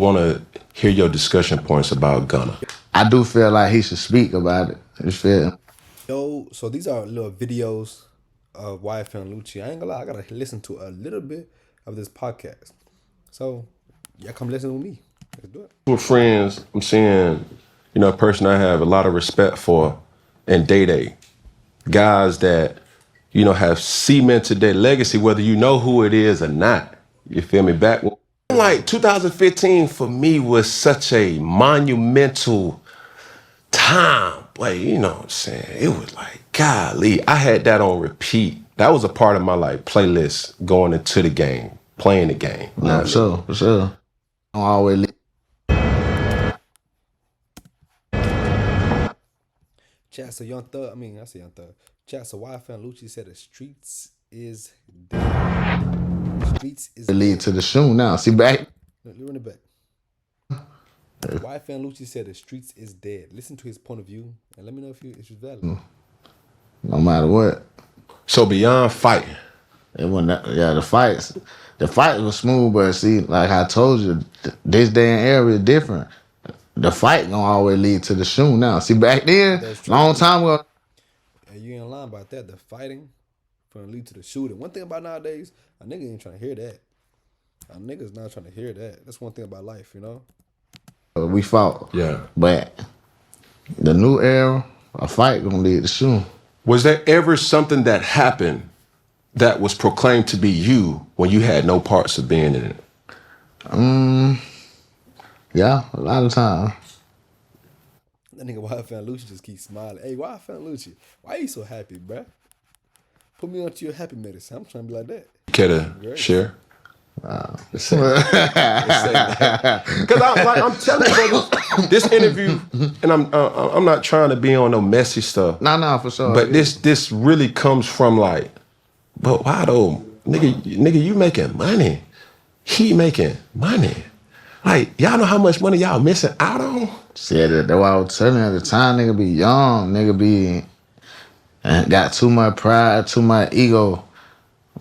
Want to hear your discussion points about Gunna. I do feel like he should speak about it. You feel? Yo, so these are little videos of YF and Lucci. I ain't gonna lie, I gotta listen to a little bit of this podcast. So, y'all come listen with me. Let's do it. With friends, I'm seeing, a person I have a lot of respect for, and Day. Guys that, have cemented their legacy, whether you know who it is or not. You feel me? Back like 2015 for me was such a monumental time. Boy, you know what I'm saying? It was like, golly, I had that on repeat. That was a part of my playlist going into the game, playing the game. No, for sure. I'm always Chat, so Young Thug, I say Young Thug. Chat, so YF and Lucci said the streets is dead. The streets is lead to the shoe now. See back? Run it back. YF and Lucci said the streets is dead. Listen to his point of view and let me know if it's valid. No matter what. So beyond fighting. It wasn't the fight was smooth, but see, like I told you, this day and era is different. The fight gonna always lead to the shoe now. See, back then, long time ago. And you ain't lying about that. The fighting gonna lead to the shooting. One thing about nowadays, a nigga ain't trying to hear that. A nigga's not trying to hear that. That's one thing about life, We fought. Yeah. But the new era, a fight gonna lead to shoe. Was there ever something that happened that was proclaimed to be you when you had no parts of being in it? Yeah, a lot of time. That nigga YF and Lucci just keep smiling. Hey, YF and Lucci, why you so happy, bruh? Put me onto your happy medicine. I'm trying to be like that. Care to share? Because I'm telling you, bro, this interview, and I'm not trying to be on no messy stuff. No, for sure. But this really comes from but why though, nigga, you making money? He making money. Y'all know how much money y'all missing out on? See, that's what I was telling you at the time. Nigga be young, and got too much pride, too much ego.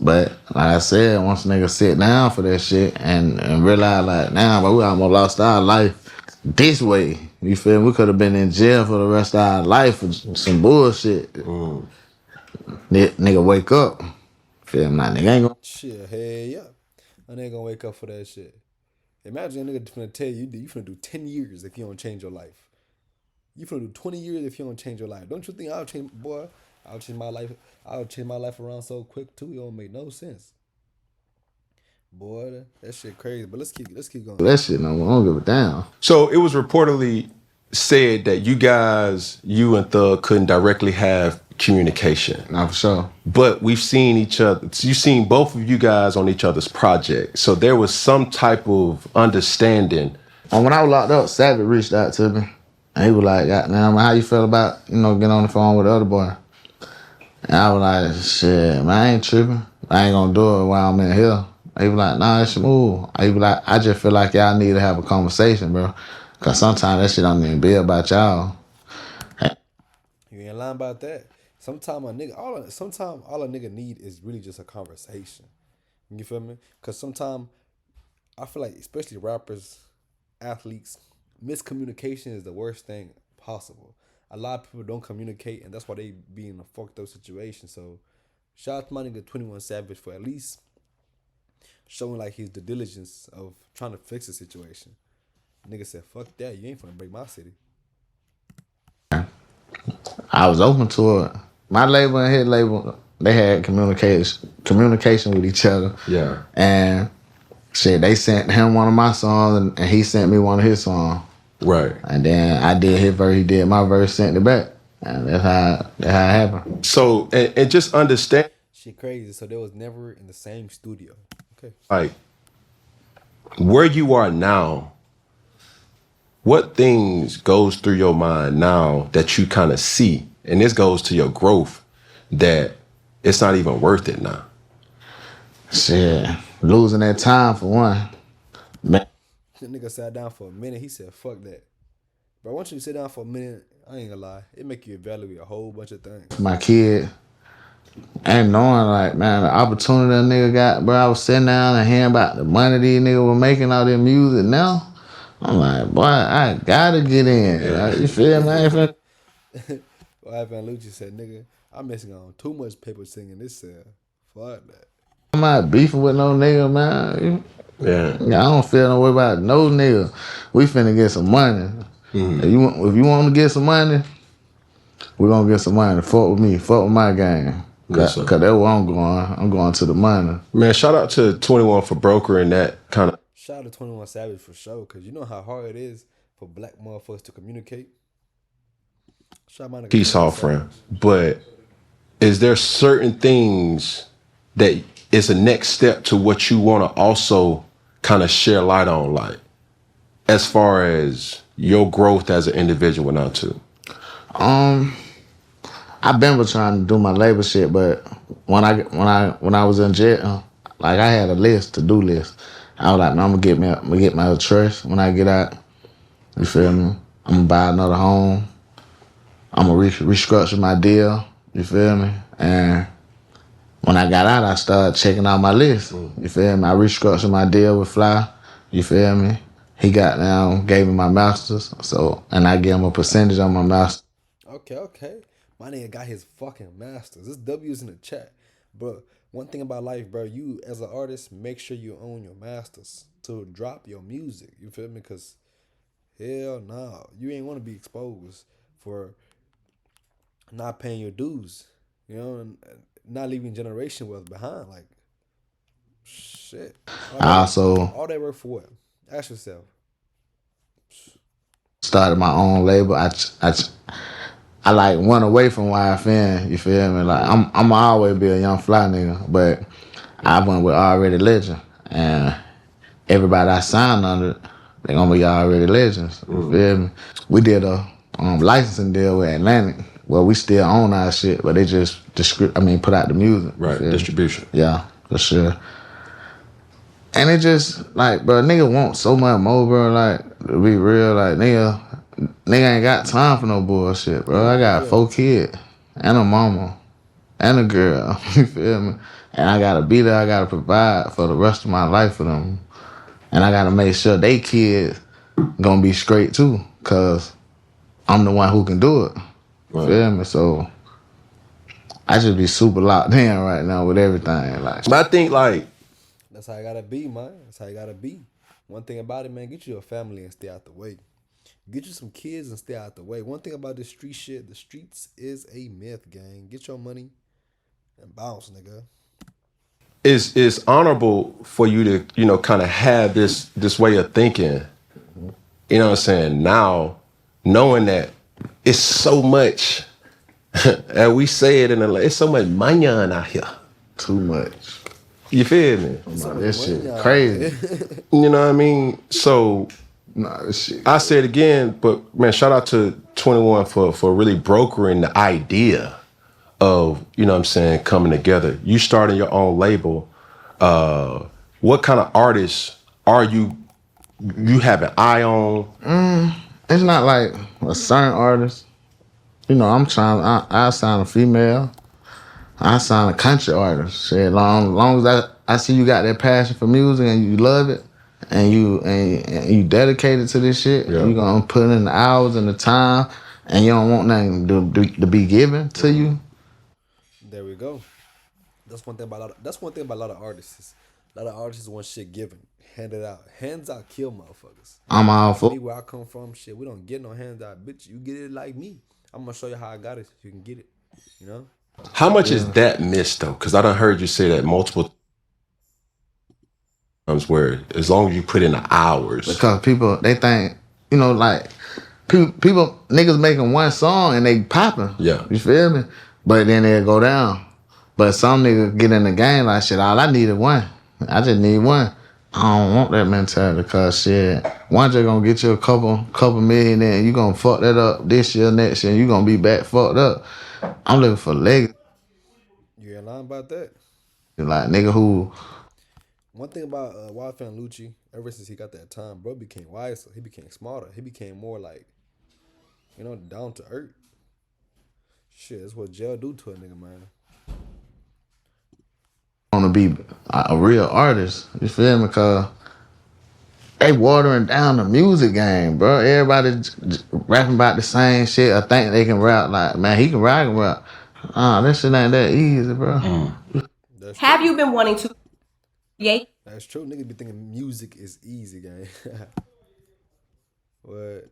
But like I said, once a nigga sit down for that shit and realize but we almost lost our life this way. You feel me? We could have been in jail for the rest of our life for some bullshit. Nigga wake up. Feel me? Nigga ain't gonna shit, hey yeah. I ain't gonna wake up for that shit. Imagine a nigga finna tell you finna do 10 years if you don't change your life. You finna do 20 years if you don't change your life. Don't you think I'll change my life? I'll change my life around so quick too. It don't make no sense. Boy, that shit crazy. But let's keep going. that shit, no, I don't give a damn. So it was reportedly said that you and Thug couldn't directly have communication. Not for sure. But we've seen each other. You've seen both of you guys on each other's project. So there was some type of understanding. And when I was locked up, Savage reached out to me. And he was like, "Goddamn, how you feel about, getting on the phone with the other boy?" And I was like, "Shit, man, I ain't tripping. I ain't gonna do it while I'm in here." He was like, "Nah, it's smooth." He was like, "I just feel like y'all need to have a conversation, bro. Cause sometimes that shit don't even be about y'all." You ain't lying about that. Sometimes all a nigga need is really just a conversation. You feel me? Cause sometimes I feel like, especially rappers, athletes, miscommunication is the worst thing possible. A lot of people don't communicate, and that's why they be in a fucked up situation. So, shout out to my nigga 21 Savage for at least showing his the diligence of trying to fix the situation. Nigga said, "Fuck that, you ain't finna break my city." I was open to it. My label and his label, they had communication with each other. Yeah. And shit, they sent him one of my songs, and he sent me one of his songs. Right. And then I did his verse, he did my verse, sent it back. And that's how it happened. So, and just understand. Shit crazy. So they was never in the same studio. Okay. Where you are now, what things goes through your mind now that you kind of see, and this goes to your growth, that it's not even worth it now? Shit, losing that time for one. Man. The nigga sat down for a minute. He said, "Fuck that." But once you sit down for a minute, I ain't gonna lie, it make you evaluate a whole bunch of things. My kid, and knowing man, the opportunity that nigga got, bro. I was sitting down and hearing about the money these niggas were making out their music now. I'm like, boy, I gotta get in. Like, you feel me? I ain't finna What happened? Lucci said, "Nigga, I'm missing on too much paper singing this cell. Fuck that." I'm not beefing with no nigga, man. Yeah. I don't feel no way about no nigga. We finna get some money. If you want to get some money, we gonna get some money. Fuck with me. Fuck with my game. Yes, Cause sir. that's where I'm going. I'm going to the money. Man, shout out to 21 for brokering that kind of Shout out to 21 Savage for sure, cause you know how hard it is for black motherfuckers to communicate. Shout out my nigga peace 21 offering. Savage. But is there certain things that is a next step to what you want to also kind of share light on, like as far as your growth as an individual now too? I've been trying to do my labor shit, but when I was in jail, like I had a list to do list. I was like, man, I'm gonna get my trust when I get out. You feel me? I'm gonna buy another home. I'm gonna restructure my deal. You feel me? And when I got out, I started checking out my list. You feel me? I restructured my deal with Fly. You feel me? He got down, gave me my masters. So, and I gave him a percentage on my master. Okay. My nigga got his fucking masters. This W's in the chat. Bro, one thing about life, bro, you as an artist, make sure you own your masters to drop your music. You feel me? Cause hell no. You ain't wanna be exposed for not paying your dues. You know, and not leaving generation wealth behind. Like shit. I also All that work for what? Ask yourself. started my own label. I like went away from YFN. You feel me? Like I'm always be a young fly nigga, but I went with Already Legend, and everybody I signed under, they gonna be Already Legends. You feel me? We did a licensing deal with Atlantic. Well, we still own our shit, but they just put out the music. Right, distribution. Yeah, for sure. And it just like, bro, nigga want so much more, bro. Like, to be real, like, nigga ain't got time for no bullshit, bro. I got 4 kids and a mama and a girl. You feel me? And I gotta be there. I gotta provide for the rest of my life for them, and I gotta make sure they kids gonna be straight too, cause I'm the one who can do it. You feel me? So I just be super locked in right now with everything. Like, But I think like That's how I gotta be, man. That's how you gotta be. One thing about it, man, get you a family and stay out the way. Get you some kids and stay out the way. One thing about this street shit, the streets is a myth, gang. Get your money and bounce, nigga. it's honorable for you to, kind of have this way of thinking. You know what I'm saying? Now, knowing that it's so much, and we say it it's so much mañana out here. too much. You feel me? This shit crazy. You know what I mean? So Nah, this shit. I say it again, but man, shout out to 21 for really brokering the idea of, what I'm saying, coming together. You starting your own label. What kind of artists are you have an eye on? It's not like a certain artist. You know, I sign a female. I sign a country artist. Shit, long as I see you got that passion for music and you love it and you dedicated to this shit, you gonna put in the hours and the time and you don't want nothing to be given to you. There we go. That's one thing about a lot of artists. A lot of artists want shit given, handed out. Hands out kill motherfuckers. I'm all for Me where I come from, shit, we don't get no hands out, bitch. You get it like me. I'm gonna show you how I got it so you can get it. You know? How much is that missed though? Because I done heard you say that multiple times where as long as you put in the hours. because people they think, like people niggas making one song and they popping. Yeah. You feel me? But then they'll go down. But some niggas get in the game like shit, all I needed one. I just need one. I don't want that mentality because shit, one just gonna get you a couple million and you gonna fuck that up this year, next year, you gonna be back fucked up. I'm looking for legacy. You ain't lying about that. Like nigga who One thing about Wild Fan Lucci, ever since he got that time, bro became wiser. He became smarter. He became more like, down to earth. Shit, that's what jail do to a nigga, man. wanna be a real artist. You feel me? Cause they watering down the music game, bro. Everybody rapping about the same shit. I think they can rap like, man, he can rap, I can rap. That shit ain't that easy, bro. That's Have true. you been wanting to create? That's true. Niggas be thinking music is easy, gang. What?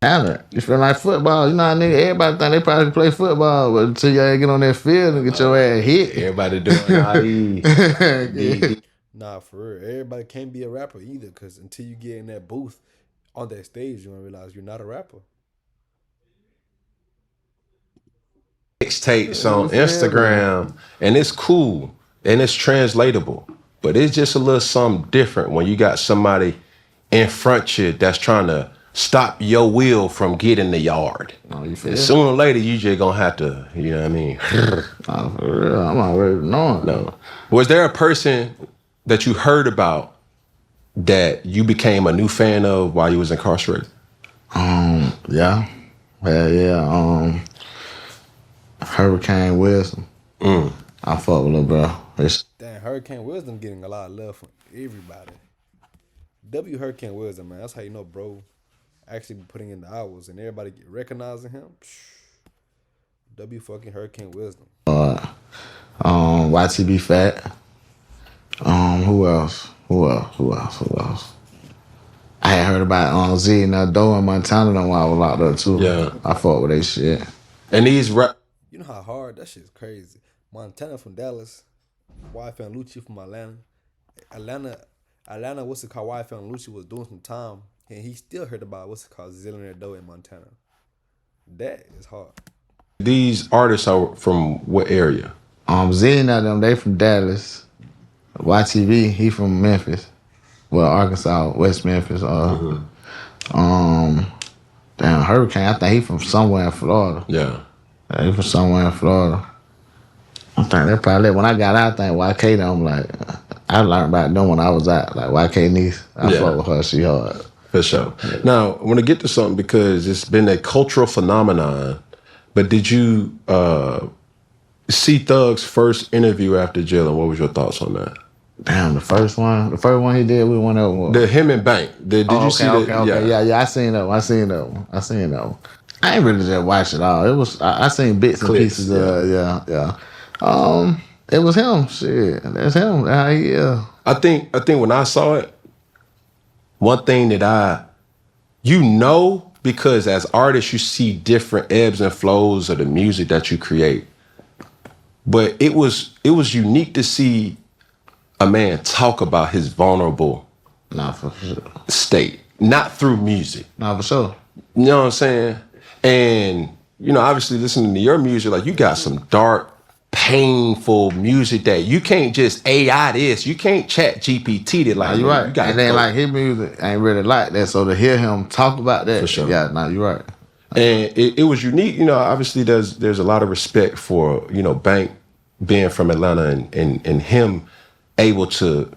Talent. You feel like football. You know how nigga, everybody think they probably play football, but until y'all get on that field and get your ass hit. Everybody doing all these. Nah, for real. Everybody can't be a rapper either, because until you get in that booth on that stage, you're going to realize you're not a rapper. Mixtapes on Instagram, and it's cool and it's translatable, but it's just a little something different when you got somebody in front you that's trying to stop your wheel from getting the yard. Oh, you feel? Sooner or later, you just gonna have to, you know what I mean? Oh, for real. I'm already knowing. No. Was there a person that you heard about that you became a new fan of while you was incarcerated? Yeah. Hell yeah. Hurricane Wisdom. I fuck with little bro. Damn, Hurricane Wisdom getting a lot of love from everybody. W Hurricane Wisdom, man. That's how you know, bro, actually be putting in the hours and everybody get recognizing him. W fucking Hurricane Wisdom. YTB Fat. Who else? I had heard about Z and Doe in Montana while I was out there too. Yeah. I fought with they shit. And these rap. You know how hard that shit's crazy. Montana from Dallas, YF and Lucci from Atlanta. Atlanta, what's it called? YF and Lucci was doing some time, and he still heard about what's it called, Zillionaire Doe in Montana. That is hard. These artists are from what area? Z and them, they from Dallas. YTV, he from Memphis. Well, Arkansas, West Memphis. Damn, Hurricane, I think he from somewhere in Florida. Yeah. He from somewhere in Florida. I think they probably, when I got out, I think YK, I'm like, I learned about them when I was out. Like YK niece, I fuck with her, she hard. For sure. Now, I want to get to something because it's been a cultural phenomenon, but did you see Thug's first interview after jail, and what was your thoughts on that? Damn, the first one he did, we went over. The him and Bank. Did you see that? Okay. Yeah, I seen that one. I ain't really just watch it all. It was I seen bits and Clips, pieces of yeah. It was him. Shit, that's him. Yeah. I think when I saw it, one thing that because as artists you see different ebbs and flows of the music that you create. But it was unique to see a man talk about his vulnerable For sure. state, not through music. For sure. You know what I'm saying? And, obviously listening to your music, like you got some dark, painful music that you can't just AI this. You can't chat GPT it like You're right. You gotta and then go. like his music ain't really like that. So to hear him talk about that, For sure. yeah, you're right. And it was unique. Obviously there's a lot of respect for, Bank being from Atlanta and him able to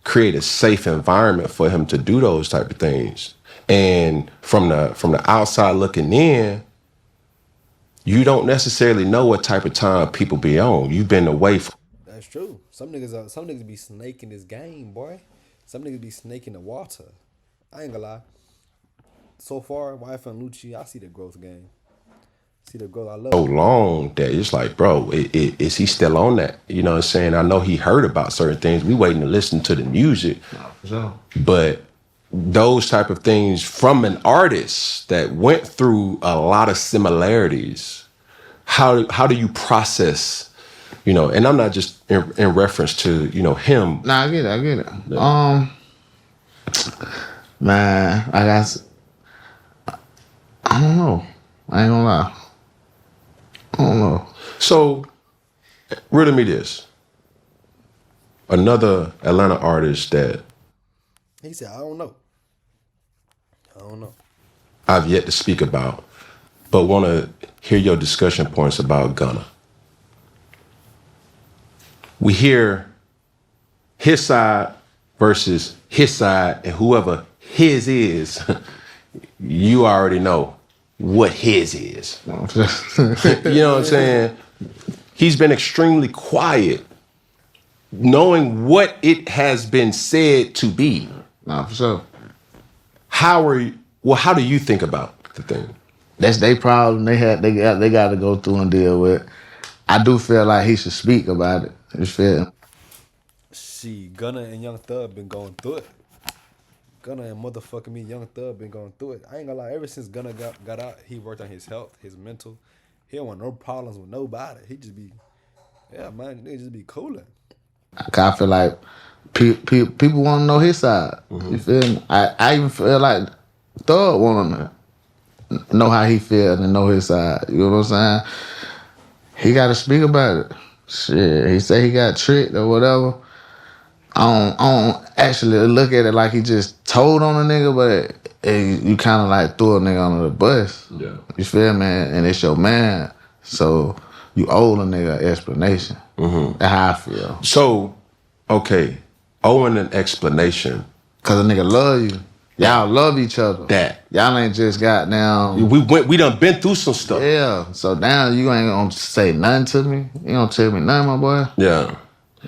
create a safe environment for him to do those type of things. And from the outside looking in, you don't necessarily know what type of time people be on. You've been away from. That's true. Some niggas be snaking this game, boy. Some niggas be snaking the water. I ain't gonna lie. So far, YF and Lucci, I see the growth game. See the growth. I love So long that it's like, bro, is he still on that? You know what I'm saying? I know he heard about certain things. We waiting to listen to the music. For sure. But those type of things from an artist that went through a lot of similarities, how do you process, and I'm not just in reference to, him. I get it. Yeah. Man, I don't know. I ain't gonna lie. I don't know. So, riddle me this. Another Atlanta artist that He said, I don't know. I've yet to speak about, but want to hear your discussion points about Gunna. We hear his side versus his side, and whoever his is, you already know what his is. You know what I'm saying? He's been extremely quiet knowing what it has been said to be, Nah, for sure. how do you think about the thing? That's their problem. They got to go through and deal with. I do feel like he should speak about it. You feel? Gunna and Young Thug been going through it. Gunna and motherfucking me, Young Thug been going through it. I ain't gonna lie, ever since Gunna got out, he worked on his health, his mental. He don't want no problems with nobody. He just be, yeah, man, they just be cooling. I feel like people want to know his side. You feel me? I even feel like Thug want to know how he feels and know his side. You know what I'm saying? He got to speak about it. Shit, he say he got tricked or whatever. I don't actually look at it like he just told on a nigga, but you kind of like threw a nigga under the bus. Yeah. You feel me? And it's your man. So you owe a nigga an explanation. That's how I feel. So, okay, owing an explanation. Cause a nigga love you. Y'all love each other. That. Y'all ain't just got down. We done been through some stuff. Yeah. So now you ain't gonna say nothing to me. You gonna tell me nothing, my boy. Yeah.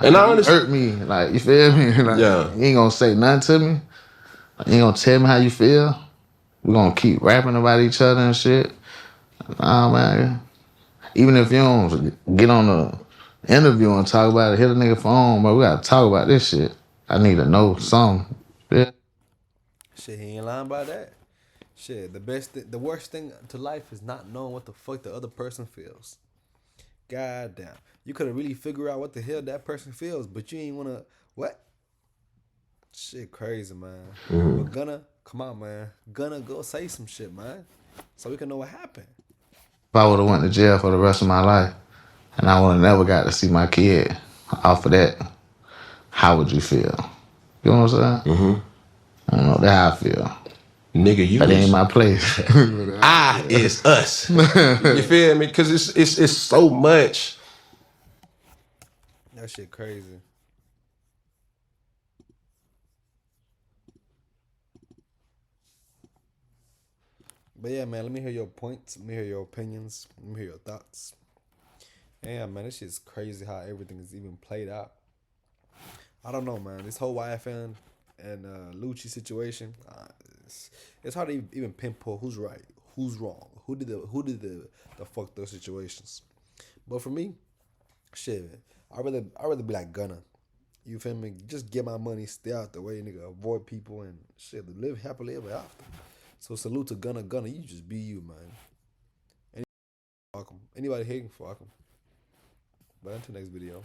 And I You understand. hurt me. Like, you feel me? Like, Yeah. You ain't gonna say nothing to me. You ain't gonna tell me how you feel. We gonna keep rapping about each other and shit. Nah, man. Even if you don't get on the interview and talk about it, hit a nigga phone, but we gotta talk about this shit. I need to know something. Yeah. Shit, he ain't lying about that. Shit, the worst thing to life is not knowing what the fuck the other person feels. God damn. You could have really figured out what the hell that person feels, but you ain't wanna what? Shit crazy, man. But Gunna, come on, man. Gunna go say some shit, man. So we can know what happened. If I would have went to jail for the rest of my life and I would have never got to see my kid off of that, how would you feel? You know what I'm saying? I don't know. That's how I feel. Nigga, you That ain't is, my place. I is us. You feel me? Because it's so much. That shit crazy. But yeah, man, let me hear your points. Let me hear your opinions. Let me hear your thoughts. Yeah, man, this shit's crazy how everything is even played out. I don't know, man. This whole YFN and Lucci situation, it's hard to even pinpoint who's right, who's wrong, who did the fucked up situations. But for me, shit, I rather be like Gunna. You feel me? Just get my money, stay out the way, nigga. Avoid people and shit. Live happily ever after. So salute to Gunna. Gunna, you just be you, man. Anybody hating, fuck 'em. But until next video.